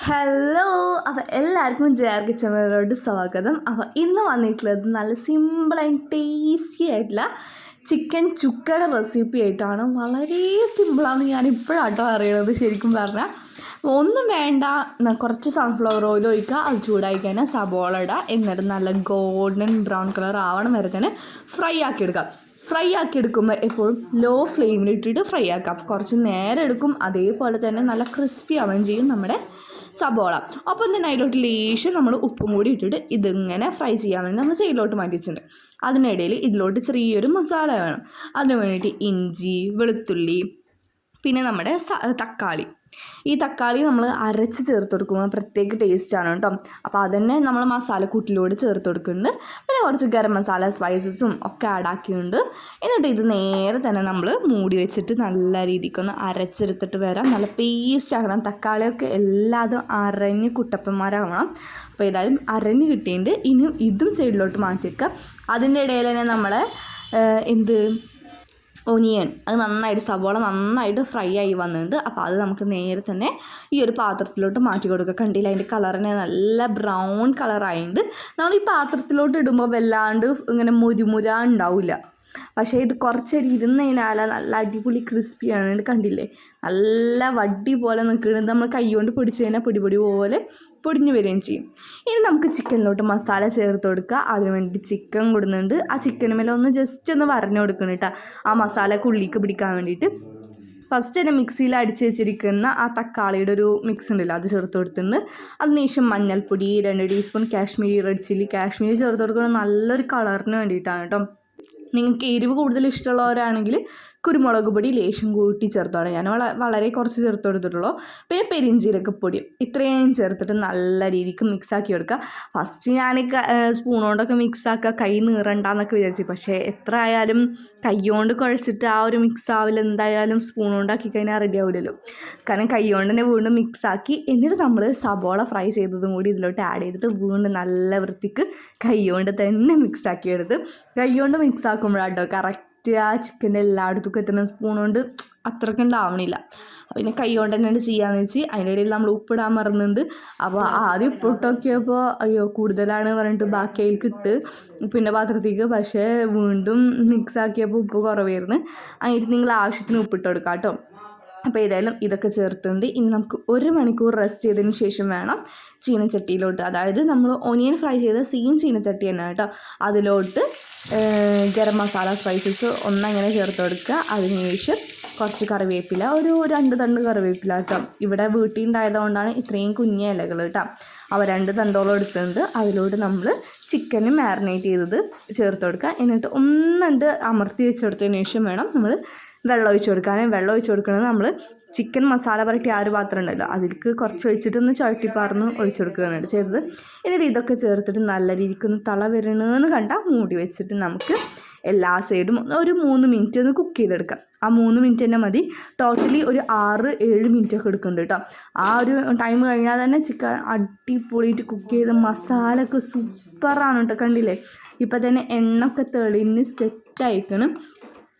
Hello. അപ്പോൾ എല്ലാവർക്കും JR കിച്ചണിലോട്ട് സ്വാഗതം. അപ്പോൾ ഇന്ന് വന്നിട്ടുള്ളത് നല്ല സിമ്പിൾ ആൻഡ് ടേസ്റ്റി ആയിട്ടുള്ള ചിക്കൻ ചുക്കയുടെ റെസിപ്പി ആയിട്ടാണ്. വളരെ സിമ്പിളാണ്, ഞാൻ ഇപ്പോഴാട്ടോ അറിയണത്. ശരിക്കും പറഞ്ഞാൽ ഒന്നും വേണ്ട, കുറച്ച് സൺഫ്ലവർ ഓയിൽ ഒഴിക്കുക, അത് ചൂടായി കഴിഞ്ഞാൽ സബോള ഇടുക, എന്നിട്ട് നല്ല ഗോൾഡൻ ബ്രൗൺ കളർ ആവണം വരെ തന്നെ ഫ്രൈ ആക്കി എടുക്കുക. ഫ്രൈ ആക്കി എടുക്കുമ്പോൾ എപ്പോഴും ലോ ഫ്ലെയിമിൽ ഇട്ടിട്ട് ഫ്രൈ ആക്കാം. കുറച്ച് നേരം എടുക്കും, അതേപോലെ തന്നെ നല്ല ക്രിസ്പി ആവുകയും ചെയ്യും നമ്മുടെ സബോള. അപ്പം തന്നെ അതിലോട്ട് ലേശം നമ്മൾ ഉപ്പും കൂടി ഇട്ടിട്ട് ഇതിങ്ങനെ ഫ്രൈ ചെയ്യാൻ വേണ്ടി നമ്മൾ സൈഡിലോട്ട് മാറ്റിച്ചിട്ടുണ്ട്. അതിനിടയിൽ ഇതിലോട്ട് ചെറിയൊരു മസാല വേണം. അതിന് വേണ്ടിയിട്ട് ഇഞ്ചി, വെളുത്തുള്ളി, പിന്നെ നമ്മുടെ തക്കാളി. ഈ തക്കാളി നമ്മൾ അരച്ച് ചേർത്ത് കൊടുക്കുമ്പോൾ പ്രത്യേക ടേസ്റ്റാണ് കേട്ടോ. അപ്പോൾ അതന്നെ നമ്മൾ മസാലക്കൂട്ടിലൂടെ ചേർത്ത് കൊടുക്കുന്നുണ്ട്. പിന്നെ കുറച്ച് ഗരം മസാല സ്പൈസസും ഒക്കെ ആഡാക്കിയിട്ടുണ്ട്. എന്നിട്ട് ഇത് നേരെ തന്നെ നമ്മൾ മൂടി വെച്ചിട്ട് നല്ല രീതിക്കൊന്ന് അരച്ചെടുത്തിട്ട് വരാം. നല്ല പേസ്റ്റ് ആക്കണം. തക്കാളിയൊക്കെ എല്ലാതും അരഞ്ഞ് കുട്ടപ്പന്മാരാവണം. അപ്പോൾ ഏതായാലും അരഞ്ഞ് കിട്ടിയിട്ടുണ്ട്. ഇനിയും ഇതും സൈഡിലോട്ട് മാറ്റി വെക്കുക. അതിൻ്റെ ഇടയിൽ തന്നെ നമ്മൾ ഒനിയൻ, അത് നന്നായിട്ട് സവോള നന്നായിട്ട് ഫ്രൈ ആയി വന്നിട്ടുണ്ട്. അപ്പോൾ അത് നമുക്ക് നേരെ തന്നെ ഈ ഒരു പാത്രത്തിലോട്ട് മാറ്റി കൊടുക്കുക. കണ്ടില്ല, അതിൻ്റെ കളറിനെ നല്ല ബ്രൗൺ കളറായിട്ടുണ്ട്. നമ്മൾ ഈ പാത്രത്തിലോട്ട് ഇടുമ്പോൾ വല്ലാണ്ട് ഇങ്ങനെ മുരുമുര ഉണ്ടാവില്ല. പക്ഷേ ഇത് കുറച്ചേരി ഇരുന്ന് കഴിഞ്ഞാൽ നല്ല അടിപൊളി ക്രിസ്പിയാണ്. കണ്ടില്ലേ, നല്ല വടി പോലെ നിൽക്കുന്നത്. നമ്മൾ കൈ കൊണ്ട് പിടിച്ച് കഴിഞ്ഞാൽ പൊടി പോലെ പൊടിഞ്ഞു വരികയും ചെയ്യും. ഇനി നമുക്ക് ചിക്കനിലോട്ട് മസാല ചേർത്ത് കൊടുക്കുക. അതിന് വേണ്ടി ചിക്കൻ കൊടുക്കുന്നുണ്ട്. ആ ചിക്കന് മേലെ ഒന്ന് ജസ്റ്റ് ഒന്ന് വരഞ്ഞു കൊടുക്കണം കേട്ടോ, ആ മസാല ഉള്ളിലേക്ക് പിടിക്കാൻ വേണ്ടിയിട്ട്. ഫസ്റ്റ് തന്നെ മിക്സിയിൽ അടിച്ച് വെച്ചിരിക്കുന്ന ആ തക്കാളിയുടെ ഒരു മിക്സ് ഉണ്ടല്ലോ, അത് ചേർത്ത് കൊടുത്തിട്ടുണ്ട്. അതിനുശേഷം മഞ്ഞൾപ്പൊടി, 2 teaspoon Kashmiri red chilli. Kashmiri ചേർത്ത് കൊടുക്കുന്നത് നല്ലൊരു കളറിന് വേണ്ടിയിട്ടാണ് കേട്ടോ. നിങ്ങൾക്ക് എരിവ് കൂടുതൽ ഇഷ്ടമുള്ളവരാണെങ്കിൽ കുരുമുളക് പൊടി ലേശം കൂട്ടി ചേർത്തോളാം. ഞാൻ വളരെ കുറച്ച് ചേർത്ത് കൊടുത്തിട്ടുള്ളൂ. പിന്നെ പെരിഞ്ചീരകപ്പൊടി ഇത്രയും ചേർത്തിട്ട് നല്ല രീതിക്ക് മിക്സാക്കി എടുക്കുക. ഫസ്റ്റ് ഞാൻ സ്പൂൺ കൊണ്ടൊക്കെ മിക്സാക്കുക, കൈ നീറണ്ടെന്നൊക്കെ വിചാരിച്ചു. പക്ഷേ എത്ര ആയാലും കൈ കൊണ്ട് കുഴച്ചിട്ട് ആ ഒരു മിക്സ് ആവില്ല. എന്തായാലും സ്പൂൺ കൊണ്ടാക്കി കഴിഞ്ഞാൽ റെഡി ആവില്ലല്ലോ. കാരണം കൈ കൊണ്ട് തന്നെ വീണ്ടും മിക്സാക്കി, എന്നിട്ട് നമ്മൾ സബോള ഫ്രൈ ചെയ്തതും കൂടി ഇതിലോട്ട് ആഡ് ചെയ്തിട്ട് വീണ്ടും നല്ല വൃത്തിക്ക് കൈ കൊണ്ട് തന്നെ മിക്സാക്കി എടുത്ത്, കൈ കൊണ്ട് മിക്സാക്കുമ്പോഴാട്ടോ കറക്റ്റ് ആ ചിക്കൻ്റെ എല്ലായിടത്തും എത്തുന്ന. സ്പൂൺ കൊണ്ട് അത്രയ്ക്ക് ഉണ്ടാവണില്ല. പിന്നെ കൈ കൊണ്ട് തന്നെയാണ് ചെയ്യാമെന്ന് വെച്ച് അതിൻ്റെ ഇടയിൽ നമ്മൾ ഉപ്പിടാൻ മറന്നുണ്ട്. അപ്പോൾ ആദ്യം ഉപ്പിട്ട് നോക്കിയപ്പോൾ അയ്യോ കൂടുതലാണ് പറഞ്ഞിട്ട് ബാക്കി അതിലേക്ക് ഇട്ട് പിന്നെ പാത്രത്തേക്ക്. പക്ഷേ വീണ്ടും മിക്സ് ആക്കിയപ്പോൾ ഉപ്പ് കുറവായിരുന്നു. അതിന് നിങ്ങൾ ആവശ്യത്തിന് ഉപ്പിട്ട് കൊടുക്കാം കേട്ടോ. അപ്പോൾ ഏതായാലും ഇതൊക്കെ ചേർത്തുണ്ട്. ഇനി നമുക്ക് 1 മണിക്കൂർ റെസ്റ്റ് ചെയ്തതിന് ശേഷം വേണം ചീനച്ചട്ടിയിലോട്ട്, അതായത് നമ്മൾ ഒനിയൻ ഫ്രൈ ചെയ്ത സെയിം ചീനച്ചട്ടി തന്നെ കേട്ടോ, അതിലോട്ട് ഗരം മസാല സ്പൈസസ് ഒന്നങ്ങനെ ചേർത്ത് കൊടുക്കുക. അതിനുശേഷം കുറച്ച് കറിവേപ്പില, ഒരു 2 തണ്ട് കറിവേപ്പില കേട്ടോ. ഇവിടെ വീട്ടിൽ ഉണ്ടായതുകൊണ്ടാണ് ഇത്രയും കുഞ്ഞ ഇലകൾ കേട്ടോ. അവ 2 തണ്ടോളം എടുത്തിട്ടുണ്ട്. അതിലോട്ട് നമ്മൾ ചിക്കന് മാരിനേറ്റ് ചെയ്തത് ചേർത്ത് കൊടുക്കുക. എന്നിട്ട് ഒന്നുണ്ട് അമർത്തി വെച്ച് കൊടുത്തതിന് ശേഷം വേണം നമ്മൾ വെള്ളം ഒഴിച്ച് കൊടുക്കാൻ. വെള്ളം ഒഴിച്ച് കൊടുക്കുന്നത് നമ്മൾ ചിക്കൻ മസാല പുരട്ടി ആ ഒരു പാത്രം ഉണ്ടല്ലോ, അതിലേക്ക് കുറച്ച് ഒഴിച്ചിട്ടൊന്ന് ചുഴട്ടിപ്പാർന്ന് ഒഴിച്ച് കൊടുക്കുകയാണ് ചെയ്തത്. എന്നിട്ട് ഇതൊക്കെ ചേർത്തിട്ട് നല്ല രീതിക്കൊന്ന് തള വരണമെന്ന് കണ്ടാൽ മൂടി വെച്ചിട്ട് നമുക്ക് എല്ലാ സൈഡും ഒരു 3 മിനിറ്റ് ഒന്ന് കുക്ക് ചെയ്തെടുക്കാം. ആ 3 മിനിറ്റ് തന്നെ മതി. ടോട്ടലി ഒരു 6-7 മിനിറ്റൊക്കെ എടുക്കുന്നുണ്ട് കേട്ടോ. ആ ഒരു ടൈം കഴിഞ്ഞാൽ തന്നെ ചിക്കൻ അടിപൊളിയിട്ട് കുക്ക് ചെയ്ത് മസാലയൊക്കെ സൂപ്പറാണ് കേട്ടോ. കണ്ടില്ലേ, ഇപ്പം തന്നെ എണ്ണൊക്കെ തെളിഞ്ഞ് സെറ്റായിക്കണം.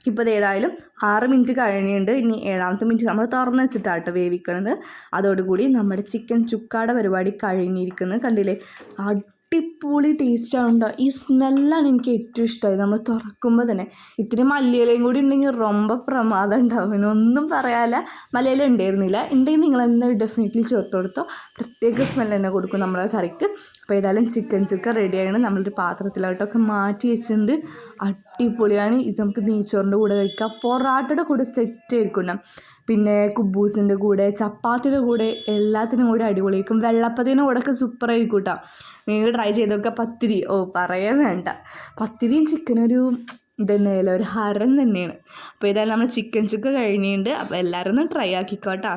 ഇപ്പോൾ ഏതായാലും 6 മിനിറ്റ് കഴിഞ്ഞിട്ടുണ്ട്. ഇനി 7ാമത്തെ മിനിറ്റ് നമ്മൾ തുറന്ന് വെച്ചിട്ടാട്ടോ വേവിക്കണത്. അതോടുകൂടി നമ്മുടെ ചിക്കൻ ചുക്കാടെ പരിപാടി കഴിഞ്ഞിരിക്കുന്നത്. കണ്ടില്ലേ, അടിപൊളി ടേസ്റ്റാണ് കേട്ടോ. ഈ സ്മെല്ലാണ് എനിക്ക് ഏറ്റവും ഇഷ്ടമായത്. നമ്മൾ തുറക്കുമ്പോൾ തന്നെ ഇത്തിരി മല്ലിയിലയും കൂടി ഉണ്ടെങ്കിൽ ரொம்ப പ്രമാദം ഉണ്ടാവും. ഒന്നും പറയാല്ല, മല്ലിയില ഉണ്ടായിരുന്നില്ല. ഉണ്ടെങ്കിൽ നിങ്ങൾ എന്തായാലും ഡെഫിനറ്റ്ലി ചേർത്ത് കൊടുത്തോ, പ്രത്യേക സ്മെല്ല് തന്നെ കൊടുക്കും നമ്മളെ കറിക്ക്. അപ്പോൾ ഏതായാലും ചിക്കൻ ചുക്ക റെഡിയാണ്. നമ്മളൊരു പാത്രത്തിലോട്ടൊക്കെ മാറ്റി വെച്ചിട്ടുണ്ട്. അടിപൊളിയാണ്. ഇത് നമുക്ക് നെയ്ച്ചോറിൻ്റെ കൂടെ കഴിക്കാം, പൊറാട്ടയുടെ കൂടെ സെറ്റ് ആയിരിക്കും, പിന്നെ കുബൂസിൻ്റെ കൂടെ, ചപ്പാത്തിയുടെ കൂടെ, എല്ലാത്തിനും കൂടെ അടിപൊളിയായിരിക്കും. വെള്ളപ്പത്തിൻ്റെ കൂടെയൊക്കെ സൂപ്പറായിരിക്കും കേട്ടോ. നിങ്ങൾ ട്രൈ ചെയ്തൊക്കെ. പത്തിരി പറയാൻ വേണ്ട, പത്തിരിയും ചിക്കനൊരു ഇതന്നെയല്ലോ, ഒരു ഹരം തന്നെയാണ്. അപ്പോൾ ഏതായാലും നമ്മൾ ചിക്കൻ ചുക്ക കഴിഞ്ഞിട്ടുണ്ട്. അപ്പോൾ എല്ലാവരും ഒന്ന് ട്രൈ ആക്കിക്കോട്ടോ.